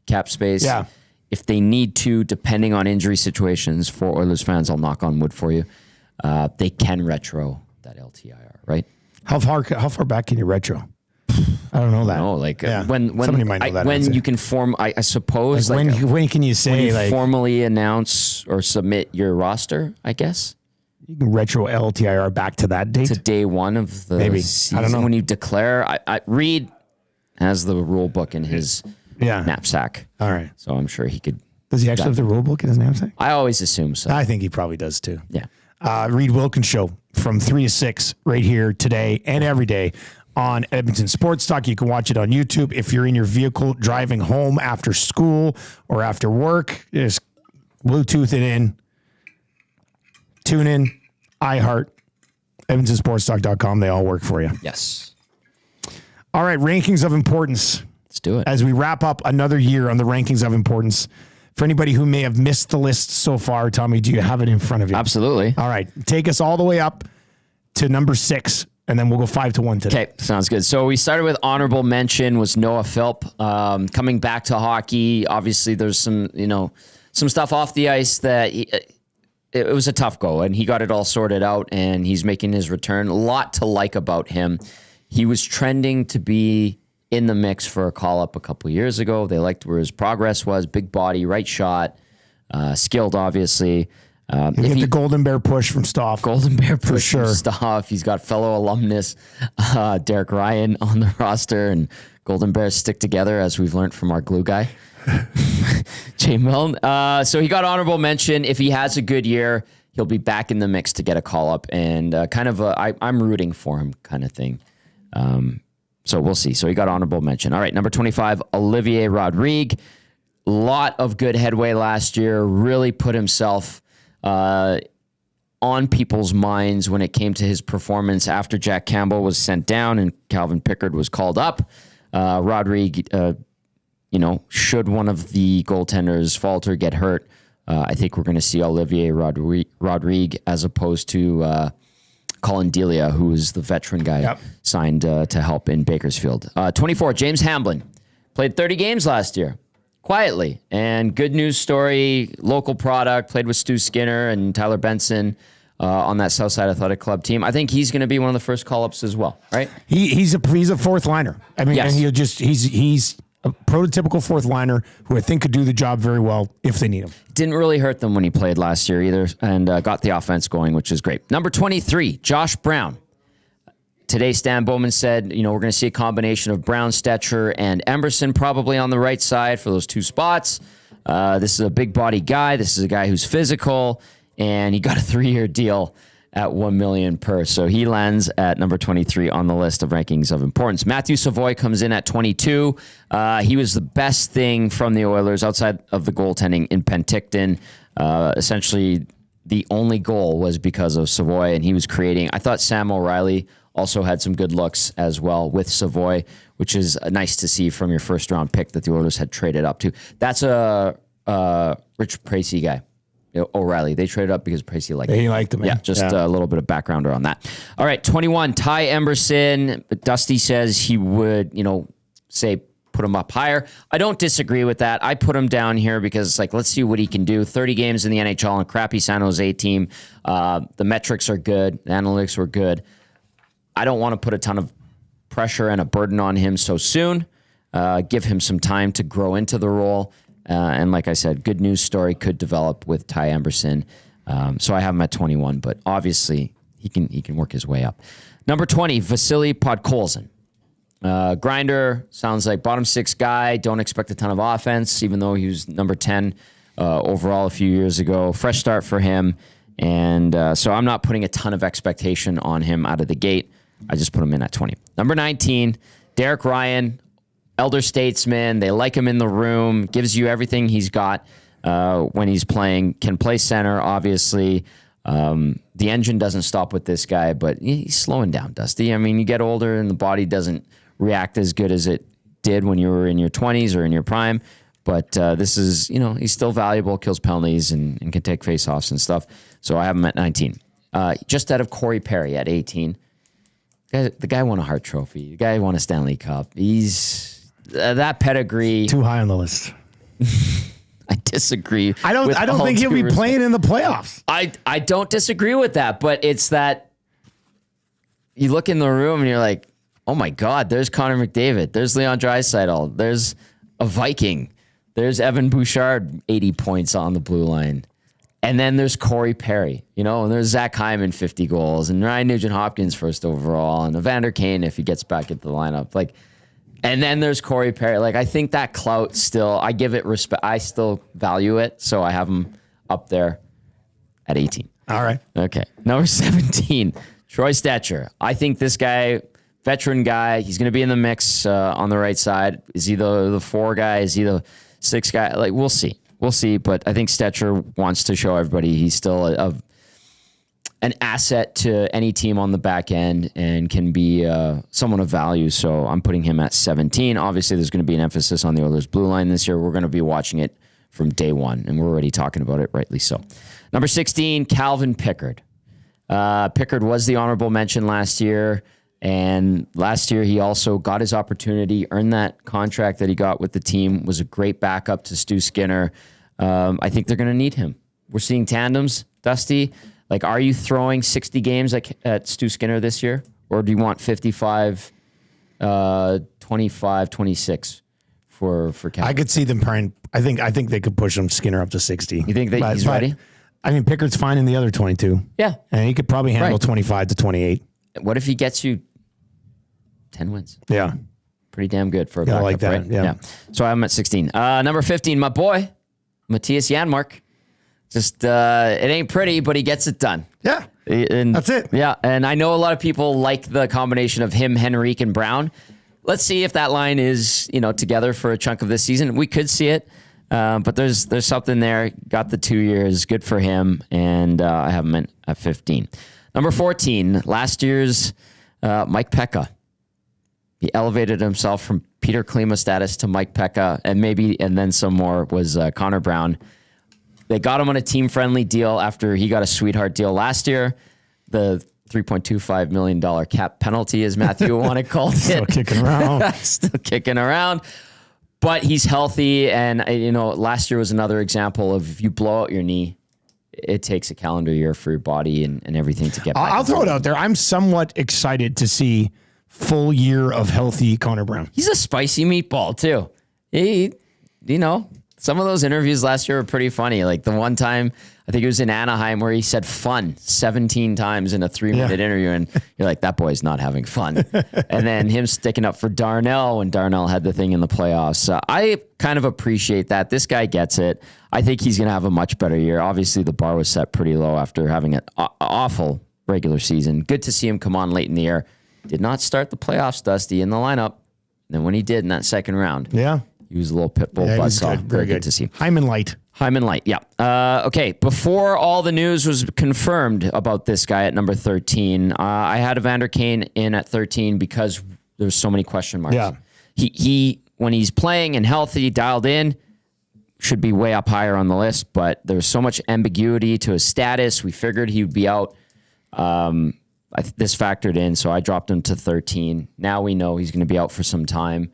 cap space. Yeah. If they need to, depending on injury situations, for Oilers fans, I'll knock on wood for you, they can retro that LTIR, right? How far back can you retro? I don't know that. No, when somebody might know that. When you can form, I suppose. When can you say formally announce or submit your roster? I guess. You can retro LTIR back to that date. To day one of the season. I don't know. When you declare, Reed has the rule book in his knapsack. All right. So I'm sure he could. Does he actually have the rule book in his knapsack? I always assume so. I think he probably does too. Yeah. Reed Wilkins Show from 3 to 6 right here today and every day on Edmonton Sports Talk. You can watch it on YouTube. If you're in your vehicle driving home after school or after work, just Bluetooth it in. Tune in, iHeart, EdmontonSportsTalk.com. They all work for you. Yes. All right, rankings of importance. Let's do it. As we wrap up another year on the rankings of importance. For anybody who may have missed the list so far, Tommy, do you have it in front of you? Absolutely. All right. Take us all the way up to number 6, and then we'll go 5 to 1 today. Okay, sounds good. So we started with honorable mention was Noah Philp. Coming back to hockey, obviously there's some stuff off the ice that it was a tough go, and he got it all sorted out, and he's making his return. A lot to like about him. He was trending to be in the mix for a call-up a couple years ago. They liked where his progress was. Big body, right shot, skilled, obviously. He get the Golden Bear push from Stoff. Golden Bear push for sure. from Stoff. He's got fellow alumnus Derek Ryan on the roster, and Golden Bears stick together, as we've learned from our glue guy, Jay Milne. So he got honorable mention. If he has a good year, he'll be back in the mix to get a call-up, and I'm rooting for him kind of thing. So we'll see. So he got honorable mention. All right, number 25, Olivier Rodrigue. Lot of good headway last year. Really put himself on people's minds when it came to his performance after Jack Campbell was sent down and Calvin Pickard was called up. Rodrigue, should one of the goaltenders falter, get hurt, I think we're going to see Olivier Rodrigue as opposed to Colin Delia, who is the veteran guy signed to help in Bakersfield. 24, James Hamblin. Played 30 games last year, quietly. And good news story, local product, played with Stu Skinner and Tyler Benson on that Southside Athletic Club team. I think he's going to be one of the first call-ups as well, right? He's a fourth liner. I mean, and he's a prototypical fourth liner who I think could do the job very well if they need him. Didn't really hurt them when he played last year either, and got the offense going, which is great. Number 23, Josh Brown. Today, Stan Bowman said, we're going to see a combination of Brown, Stetcher, and Emerson probably on the right side for those two spots. This is a big body guy. This is a guy who's physical, and he got a 3-year deal at $1 million per. So he lands at number 23 on the list of rankings of importance. Matthew Savoy comes in at 22. He was the best thing from the Oilers outside of the goaltending in Penticton. Essentially, the only goal was because of Savoy, and he was creating. I thought Sam O'Reilly also had some good looks as well with Savoy, which is nice to see from your first-round pick that the Oilers had traded up to. That's a Rich Pracey guy. O'Reilly. They traded up because Pracey liked him. He liked him. Yeah, a little bit of backgrounder on that. All right, 21, Ty Emberson. Dusty says he would, say put him up higher. I don't disagree with that. I put him down here because, let's see what he can do. 30 games in the NHL on a crappy San Jose team. The metrics are good. The analytics were good. I don't want to put a ton of pressure and a burden on him so soon. Give him some time to grow into the role. And like I said, good news story could develop with Ty Emberson. So I have him at 21, but obviously he can work his way up. Number 20, Vasily Podkolzin. Grinder, sounds like bottom 6 guy. Don't expect a ton of offense, even though he was number 10 overall a few years ago. Fresh start for him. And so I'm not putting a ton of expectation on him out of the gate. I just put him in at 20. Number 19, Derek Ryan. Elder statesman, they like him in the room, gives you everything he's got when he's playing, can play center, obviously. The engine doesn't stop with this guy, but he's slowing down, Dusty. I mean, you get older and the body doesn't react as good as it did when you were in your 20s or in your prime. But this is, he's still valuable, kills penalties and can take faceoffs and stuff. So I have him at 19. Just out of Corey Perry at 18. The guy won a Hart Trophy. The guy won a Stanley Cup. He's... that pedigree too high on the list. I disagree. I don't think he'll be playing in the playoffs. I don't disagree with that, but it's that you look in the room and you're like, oh my God, there's Connor McDavid, there's Leon Draisaitl, there's a Viking, there's Evan Bouchard, 80 points on the blue line, And then there's Corey Perry, and there's Zach Hyman, 50 goals, and Ryan Nugent-Hopkins first overall, and Evander Kane if he gets back into the lineup. And then there's Corey Perry. I think that clout still, I give it respect. I still value it, so I have him up there at 18. All right. Okay. Number 17, Troy Stetcher. I think this guy, veteran guy, he's going to be in the mix on the right side. Is he the 4 guy? Is he the 6 guy? We'll see. We'll see, but I think Stetcher wants to show everybody he's still an asset to any team on the back end and can be someone of value. So I'm putting him at 17. Obviously, there's going to be an emphasis on the Oilers' blue line this year. We're going to be watching it from day one, and we're already talking about it, rightly so. Number 16, Calvin Pickard. Pickard was the honorable mention last year, and last year he also got his opportunity, earned that contract that he got with the team, was a great backup to Stu Skinner. I think they're going to need him. We're seeing tandems, Dusty. Are you throwing 60 games at Stu Skinner this year? Or do you want 55, 25, 26 for Calvin? I could see them trying. I think they could push him Skinner up to 60. You think that he's ready? I mean, Pickard's fine in the other 22. Yeah. And he could probably handle 25 to 28. What if he gets you 10 wins? Yeah. Pretty damn good for a backup, like that. right? Yeah. So I'm at 16. Number 15, my boy, Matthias Janmark. Just, it ain't pretty, but he gets it done. Yeah. And that's it. Yeah. And I know a lot of people like the combination of him, Henrique, and Brown. Let's see if that line is, together for a chunk of this season. We could see it. But there's something there. Got the 2 years. Good for him. And I have him at 15. Number 14, last year's Mike Pekka. He elevated himself from Peter Klima status to Mike Pekka, and then some more was Connor Brown. They got him on a team-friendly deal after he got a sweetheart deal last year. The $3.25 million cap penalty, as Matthew Wannick called it. Still kicking around. Still kicking around. But he's healthy, and last year was another example of if you blow out your knee, it takes a calendar year for your body and everything to get back. I'll throw it out there. I'm somewhat excited to see full year of healthy Connor Brown. He's a spicy meatball too. Some of those interviews last year were pretty funny. Like the one time, I think it was in Anaheim, where he said fun 17 times in a 3-minute interview. And you're like, that boy's not having fun. And then him sticking up for Darnell when Darnell had the thing in the playoffs. So I kind of appreciate that. This guy gets it. I think he's going to have a much better year. Obviously, the bar was set pretty low after having an awful regular season. Good to see him come on late in the year. Did not start the playoffs, Dusty, in the lineup. And then when he did in that second round, he was a little pit bull buzzsaw. Very good to see. Hyman Light. Yeah. Okay. Before all the news was confirmed about this guy at number 13, I had Evander Kane in at 13 because there's so many question marks. Yeah. He when he's playing and healthy, dialed in, should be way up higher on the list, but there's so much ambiguity to his status. We figured he would be out. This factored in, so I dropped him to 13. Now we know he's going to be out for some time.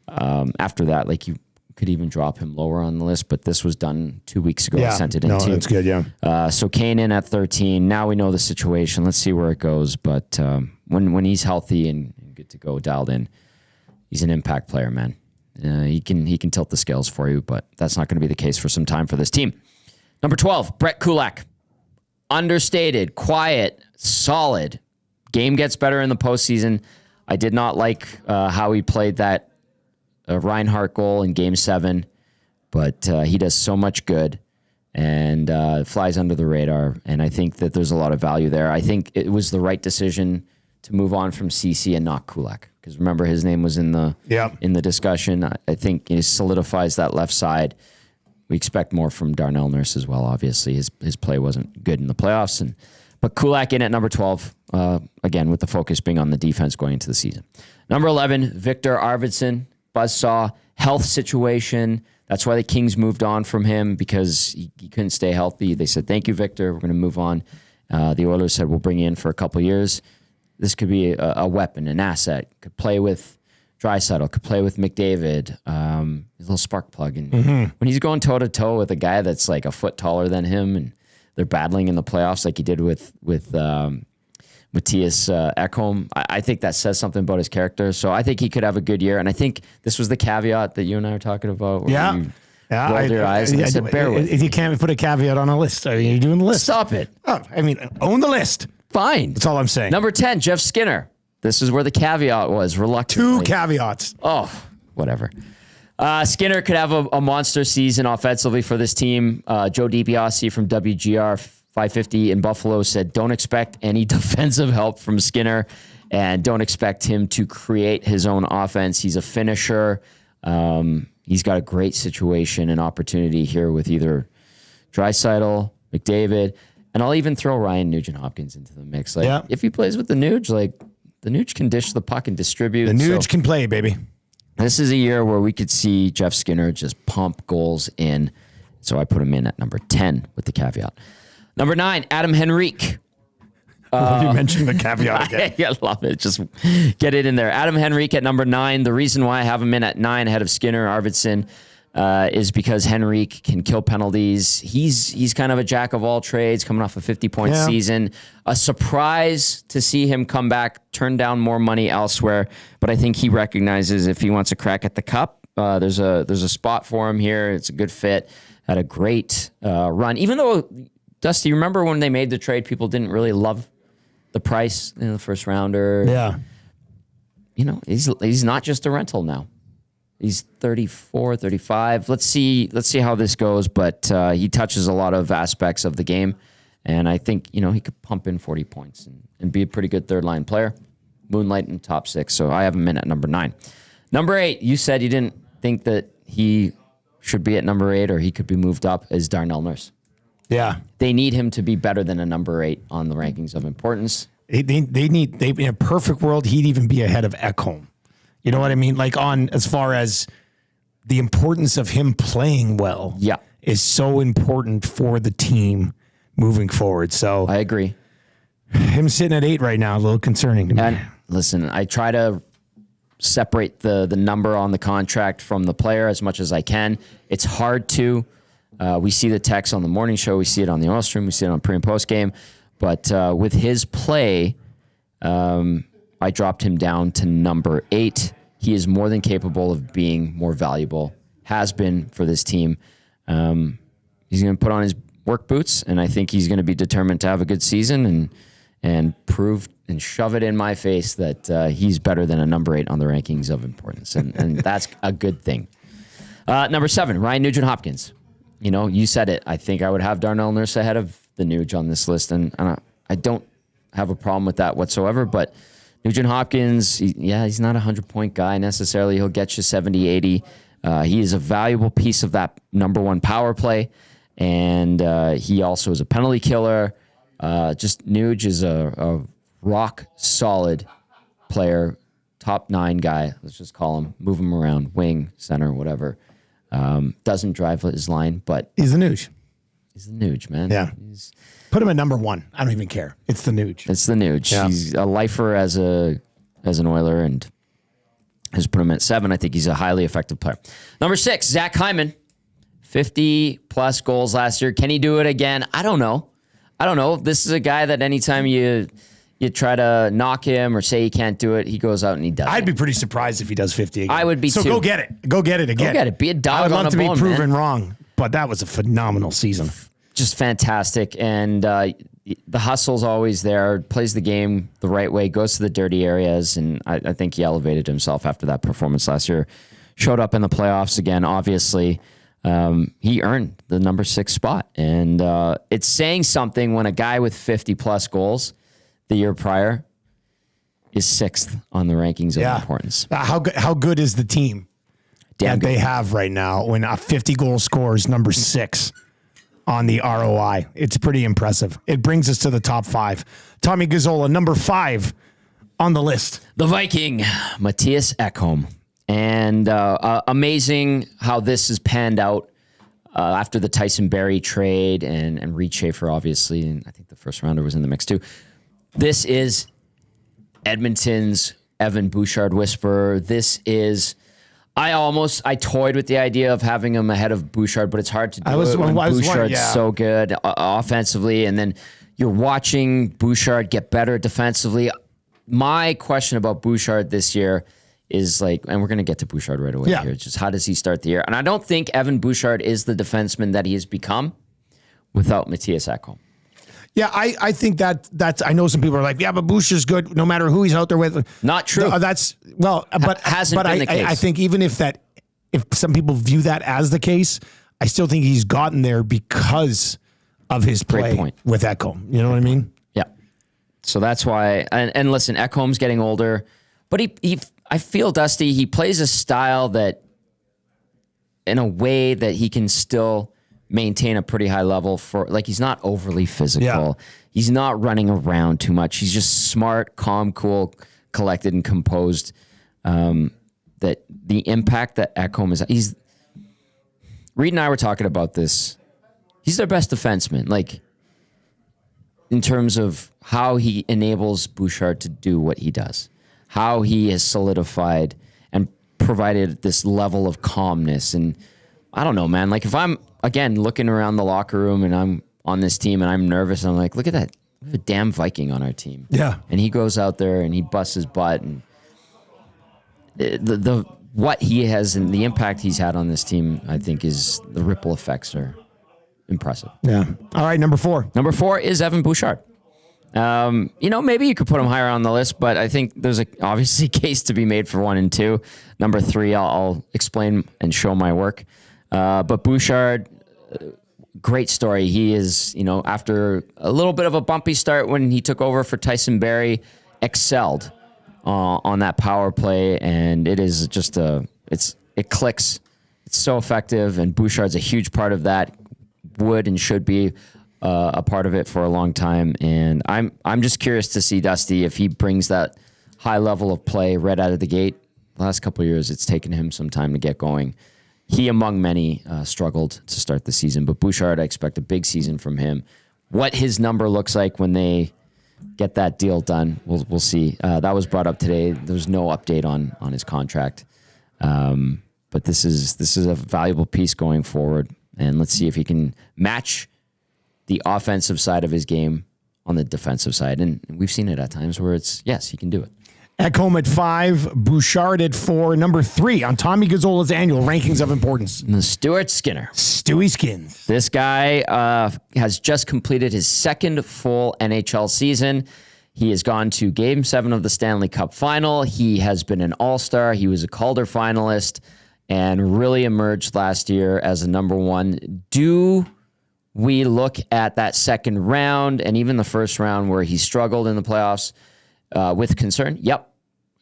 After that, you could even drop him lower on the list, but this was done 2 weeks ago. I sent it in too. That's good, yeah. So Kane in at 13. Now we know the situation. Let's see where it goes. But when he's healthy and good to go, dialed in, he's an impact player, man. He can tilt the scales for you, but that's not going to be the case for some time for this team. Number 12, Brett Kulak. Understated, quiet, solid. Game gets better in the postseason. I did not like how he played that Reinhart goal in Game 7, but he does so much good and flies under the radar, and I think that there's a lot of value there. I think it was the right decision to move on from CC and not Kulak, because remember his name was in the discussion. I think it solidifies that left side. We expect more from Darnell Nurse as well. Obviously, his play wasn't good in the playoffs, but Kulak in at number 12, again, with the focus being on the defense going into the season. Number 11, Victor Arvidsson, buzzsaw, health situation. That's why the Kings moved on from him, because he couldn't stay healthy. They said, thank you, Victor. We're going to move on. The Oilers said, we'll bring you in for a couple years. This could be a weapon, an asset. Could play with Draisaitl, could play with McDavid, a little spark plug. And when he's going toe-to-toe with a guy that's like a foot taller than him, and they're battling in the playoffs like he did with Matthias Ekholm, I think that says something about his character. So I think he could have a good year. And I think this was the caveat that you and I were talking about. rolled your eyes and said, bear with if you can't put a caveat on a list, are you doing the list? Stop it. Oh, I mean, own the list. Fine. That's all I'm saying. Number 10, Jeff Skinner. This is where the caveat was, reluctantly. 2 caveats. Oh, whatever. Skinner could have a monster season offensively for this team. Joe DiBiase from WGR 550 in Buffalo said, don't expect any defensive help from Skinner and don't expect him to create his own offense. He's a finisher. He's got a great situation and opportunity here with either Draisaitl, McDavid, and I'll even throw Ryan Nugent-Hopkins into the mix. Like, if he plays with the Nuge, like, the Nuge can dish the puck and distribute. The Nuge can play, baby. This is a year where we could see Jeff Skinner just pump goals in. So I put him in at number 10 with the caveat. Number 9, Adam Henrique. I love you mentioning the caveat again. I love it. Just get it in there. Adam Henrique at number 9. The reason why I have him in at 9 ahead of Skinner, Arvidsson, is because Henrique can kill penalties. He's kind of a jack of all trades, coming off a 50-point season. A surprise to see him come back, turn down more money elsewhere. But I think he recognizes if he wants a crack at the cup, there's a spot for him here. It's a good fit. Had a great run. Even though, Dusty, remember when they made the trade, people didn't really love the price, the first rounder. Yeah. He's not just a rental now. He's 34, 35. Let's see how this goes, but he touches a lot of aspects of the game, and I think, he could pump in 40 points and be a pretty good third-line player. Moonlight in top 6, so I have him in at number 9. Number 8, you said you didn't think that he should be at number 8 or he could be moved up, is Darnell Nurse. Yeah. They need him to be better than a number 8 on the rankings of importance. They in a perfect world, he'd even be ahead of Ekholm. You know what I mean? Like, on as far as the importance of him playing well is so important for the team moving forward. So I agree. Him sitting at 8 right now, a little concerning to me. And listen, I try to separate the number on the contract from the player as much as I can. It's hard to. We see the text on the morning show. We see it on the oil stream. We see it on pre and post game. But with his play, I dropped him down to number 8. He is more than capable of being more valuable, has been for this team. He's going to put on his work boots, and I think he's going to be determined to have a good season and prove and shove it in my face that he's better than a number 8 on the rankings of importance, and that's a good thing. Number 7, Ryan Nugent-Hopkins. You said it. I think I would have Darnell Nurse ahead of the Nuge on this list, and I don't have a problem with that whatsoever, but Nugent-Hopkins, he's not a 100-point guy necessarily. He'll get you 70, 80. He is a valuable piece of that number 1 power play, and he also is a penalty killer. Just Nuge is a rock-solid player, top 9 guy, let's just call him. Move him around, wing, center, whatever. Doesn't drive his line, but... He's the Nuge. He's the Nuge, man. Yeah. Put him at number 1. I don't even care. It's the Nuge. It's the Nuge. Yeah. He's a lifer as an Oiler, and has put him at 7. I think he's a highly effective player. Number 6, Zach Hyman. 50-plus goals last year. Can he do it again? I don't know. This is a guy that anytime you try to knock him or say he can't do it, he goes out and he does it. I'd be pretty surprised if he does 50 again. I would be too. So go get it. Go get it again. Go get it. Be a dog on a bone, I would love to be proven wrong, but that was a phenomenal season. Just fantastic. And the hustle's always there, plays the game the right way, goes to the dirty areas, and I think he elevated himself after that performance last year. Showed up in the playoffs again, obviously. He earned the number 6 spot. And it's saying something when a guy with 50-plus goals the year prior is 6th on the rankings of importance. How good is the team that they have right now when a 50-goal scorer is number 6 on the ROI? It's pretty impressive. It brings us to the top 5. Tommy Gazzola, number 5 on the list. The Viking, Matthias Ekholm. And amazing how this has panned out after the Tyson Barrie trade and Reed Schaefer, obviously. And I think the first rounder was in the mix too. This is Edmonton's Evan Bouchard whisperer. This is... I toyed with the idea of having him ahead of Bouchard, but it's hard to do when Bouchard's so good offensively, and then you're watching Bouchard get better defensively. My question about Bouchard this year is like, and we're going to get to Bouchard right away here. It's just how does he start the year? And I don't think Evan Bouchard is the defenseman that he has become without Matthias Ekholm. Yeah, I think that's. I know some people are like, yeah, but Boucher's good no matter who he's out there with. Not true. No, that's but hasn't been the case. I think even if some people view that as the case, I still think he's gotten there because of his play with Ekholm. You know what I mean? Yeah. So that's why. And listen, Ekholm's getting older, but I feel Dusty. He plays a style that, in a way that he can still maintain a pretty high level for, like, he's not overly physical. Yeah. He's not running around too much. He's just smart, calm, cool, collected, and composed. That the impact that Ekholm is, Reed and I were talking about this. He's their best defenseman, like, in terms of how he enables Bouchard to do what he does, how he has solidified and provided this level of calmness. And I don't know, man, like, if I'm, again, looking around the locker room and I'm on this team and I'm nervous, I'm like, look at that. We have a damn Viking on our team. Yeah. And he goes out there and he busts his butt, and the what he has and the impact he's had on this team, I think, is the ripple effects are impressive. Yeah. All right, number 4. Number 4 is Evan Bouchard. Maybe you could put him higher on the list, but I think there's obviously case to be made for 1 and 2. Number 3, I'll explain and show my work. But Bouchard, great story. He is, after a little bit of a bumpy start when he took over for Tyson Barrie, excelled on that power play, and it is just it clicks. It's so effective, and Bouchard's a huge part of that. Would and should be a part of it for a long time, and I'm just curious to see Dusty if he brings that high level of play right out of the gate. The last couple of years, it's taken him some time to get going. He, among many, struggled to start the season, but Bouchard, I expect a big season from him. What his number looks like when they get that deal done, we'll see. That was brought up today. There's no update on his contract, but this is a valuable piece going forward, and let's see if he can match the offensive side of his game on the defensive side. And we've seen it at times where yes, he can do it. Ekholm at 5, Bouchard at 4. Number 3 on Tommy Gazzola's annual rankings of importance. Stuart Skinner. Stewie Skins. This guy has just completed his second full NHL season. He has gone to Game 7 of the Stanley Cup Final. He has been an All-Star. He was a Calder finalist and really emerged last year as a number 1. Do we look at that second round and even the first round where he struggled in the playoffs with concern? Yep.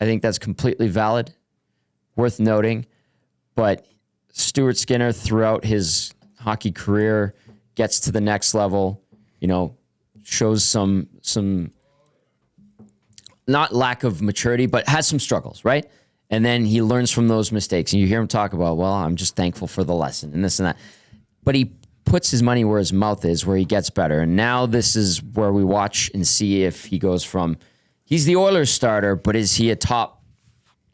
I think that's completely valid, worth noting. But Stuart Skinner, throughout his hockey career, gets to the next level, shows some not lack of maturity, but has some struggles, right? And then he learns from those mistakes. And you hear him talk about, well, I'm just thankful for the lesson and this and that. But he puts his money where his mouth is, where he gets better. And now this is where we watch and see if he goes from, he's the Oilers starter, but is he a top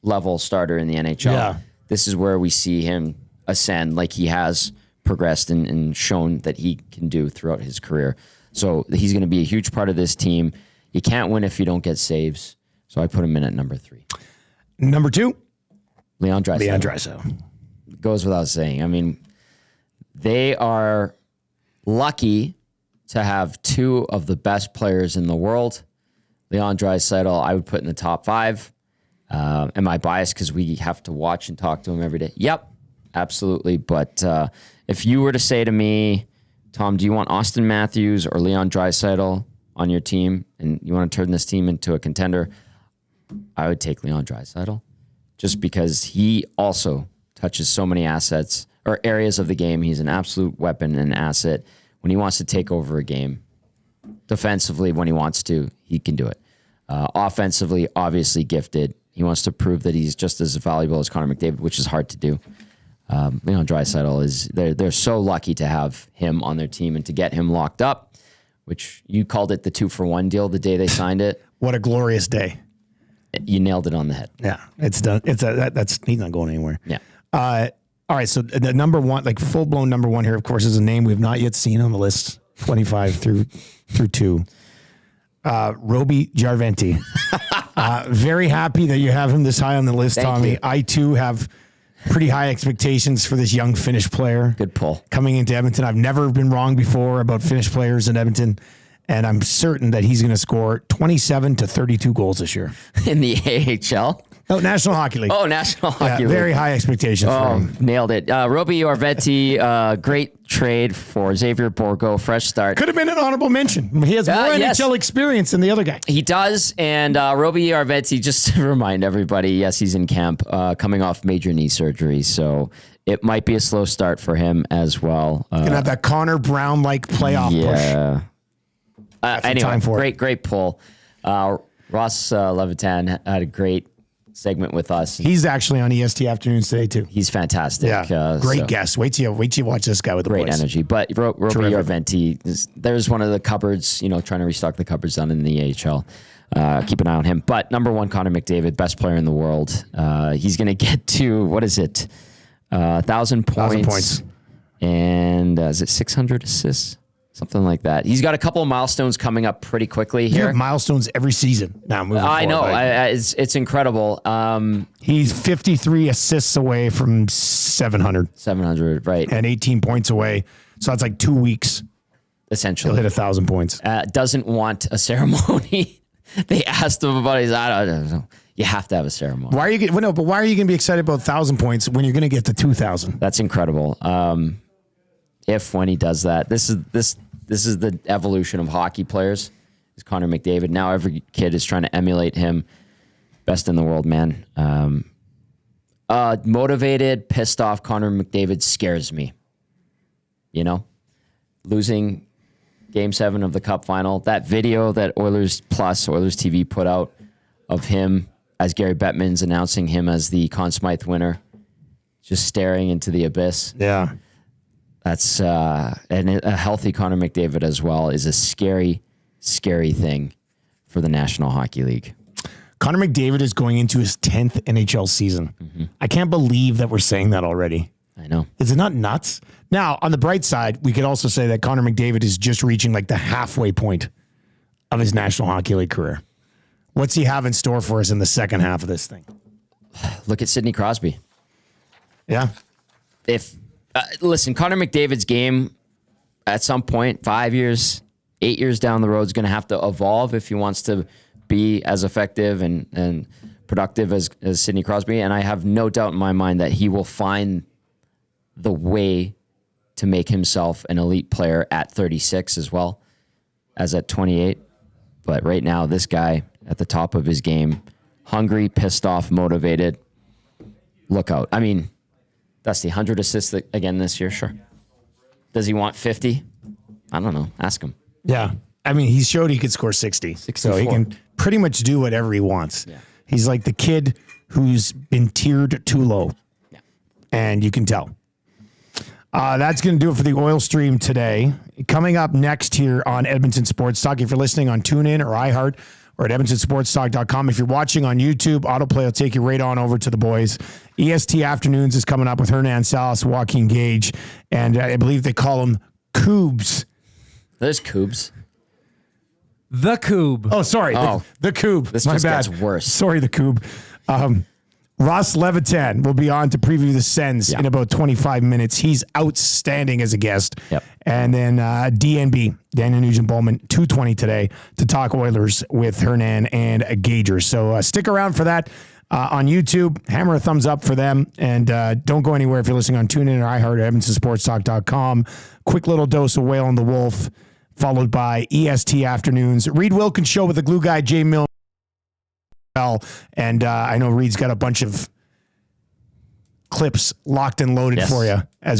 level starter in the NHL? Yeah. This is where we see him ascend, like he has progressed and shown that he can do throughout his career. So he's going to be a huge part of this team. You can't win if you don't get saves. So I put him in at number 3. Number 2, Leon Draisaitl. Leon Draisaitl. Goes without saying. I mean, they are lucky to have 2 of the best players in the world. Leon Draisaitl, I would put in the top 5. Am I biased because we have to watch and talk to him every day? Yep, absolutely. But if you were to say to me, Tom, do you want Austin Matthews or Leon Draisaitl on your team, and you want to turn this team into a contender, I would take Leon Draisaitl, just because he also touches so many assets or areas of the game. He's an absolute weapon and asset. When he wants to take over a game, defensively, when he wants to, he can do it. Offensively, obviously gifted. He wants to prove that he's just as valuable as Connor McDavid, which is hard to do. Leon Draisaitl they're so lucky to have him on their team and to get him locked up, which you called it the 2-for-1 deal the day they signed it. What a glorious day. You nailed it on the head. Yeah, it's done. He's not going anywhere. Yeah. All right, so the number 1, like full-blown number 1 here, of course, is a name we've not yet seen on the list, 25 through 2. Roby Jarventi. Very happy that you have him this high on the list, Thank Tommy. you. I too have pretty high expectations for this young Finnish player. Good pull. Coming into Edmonton. I've never been wrong before about Finnish players in Edmonton, and I'm certain that he's going to score 27 to 32 goals this year. In the AHL? Oh, National Hockey League. Oh, National Hockey League. Very high expectations for him. Nailed it. Roby Orvetti, great trade for Xavier Bourgault. Fresh start. Could have been an honorable mention. He has more yes. NHL experience than the other guy. He does. And Roby Orvetti, just to remind everybody, yes, he's in camp, coming off major knee surgery. So it might be a slow start for him as well. Gonna have that Connor Brown-like playoff push. Anyway, great pull. Ross Levitan had a great segment with us. He's actually on EST Afternoons today too. He's fantastic. Yeah, great guest. Wait till you watch this guy with the great boys. energy. But Roby Orvetti, there's one of the cupboards, trying to restock the cupboards down in the AHL. Keep an eye on him. But number one, Connor McDavid, best player in the world. He's going to get to, 1,000 points. 1,000 points. And is it 600 assists? Something like that. He's got a couple of milestones coming up pretty quickly here. You have milestones every season now. I know. It's incredible. He's 53 assists away from 700. 700, right. And 18 points away. So that's like 2 weeks. Essentially. He'll hit 1,000 points. Doesn't want a ceremony. They asked him about his, I don't know. You have to have a ceremony. Why are you going to be excited about 1,000 points when you're going to get to 2,000? That's incredible. When he does that, this is the evolution of hockey players. Is Connor McDavid. Now every kid is trying to emulate him. Best in the world, man. Motivated, pissed off Connor McDavid scares me. Losing Game 7 of the Cup final. That video that Oilers TV put out of him as Gary Bettman's announcing him as the Conn Smythe winner, just staring into the abyss. Yeah. That's and a healthy Connor McDavid as well is a scary, scary thing for the National Hockey League. Connor McDavid is going into his 10th NHL season. Mm-hmm. I can't believe that we're saying that already. I know. Is it not nuts? Now, on the bright side, we could also say that Connor McDavid is just reaching like the halfway point of his National Hockey League career. What's he have in store for us in the second half of this thing? Look at Sidney Crosby. Yeah. Listen, Connor McDavid's game at some point, 5 years, 8 years down the road is going to have to evolve if he wants to be as effective and productive as Sidney Crosby. And I have no doubt in my mind that he will find the way to make himself an elite player at 36 as well as at 28. But right now, this guy at the top of his game, hungry, pissed off, motivated. Look out. I mean, Dusty, 100 assists again this year? Sure. Does he want 50? I don't know. Ask him. Yeah. I mean, he showed he could score 60. 64. So he can pretty much do whatever he wants. Yeah. He's like the kid who's been tiered too low. Yeah. And you can tell. That's going to do it for the Oil Stream today. Coming up next here on Edmonton Sports Talk, if you're listening on TuneIn or iHeart or at edmontonsportstalk.com. If you're watching on YouTube, Autoplay will take you right on over to the boys. EST Afternoons is coming up with Hernan Salas, Joaquin Gage, and I believe they call them Coobs. There's Coobs. The Coob. Oh, sorry. Oh. The Coob. This My just bad. gets worse. Sorry, the Coob. Ross Levitan will be on to preview the Sens in about 25 minutes. He's outstanding as a guest. Yep. And then DNB, Daniel Nugent-Bowman, 2:20 today to talk Oilers with Hernan and Gager. So stick around for that on YouTube. Hammer a thumbs up for them. And don't go anywhere if you're listening on TuneIn or iHeart or edmontonsportstalk.com. Quick little dose of Whale and the Wolf, followed by EST Afternoons. Reed Wilkins Show with the glue guy, Jay Milne. And I know Reed's got a bunch of clips locked and loaded for you as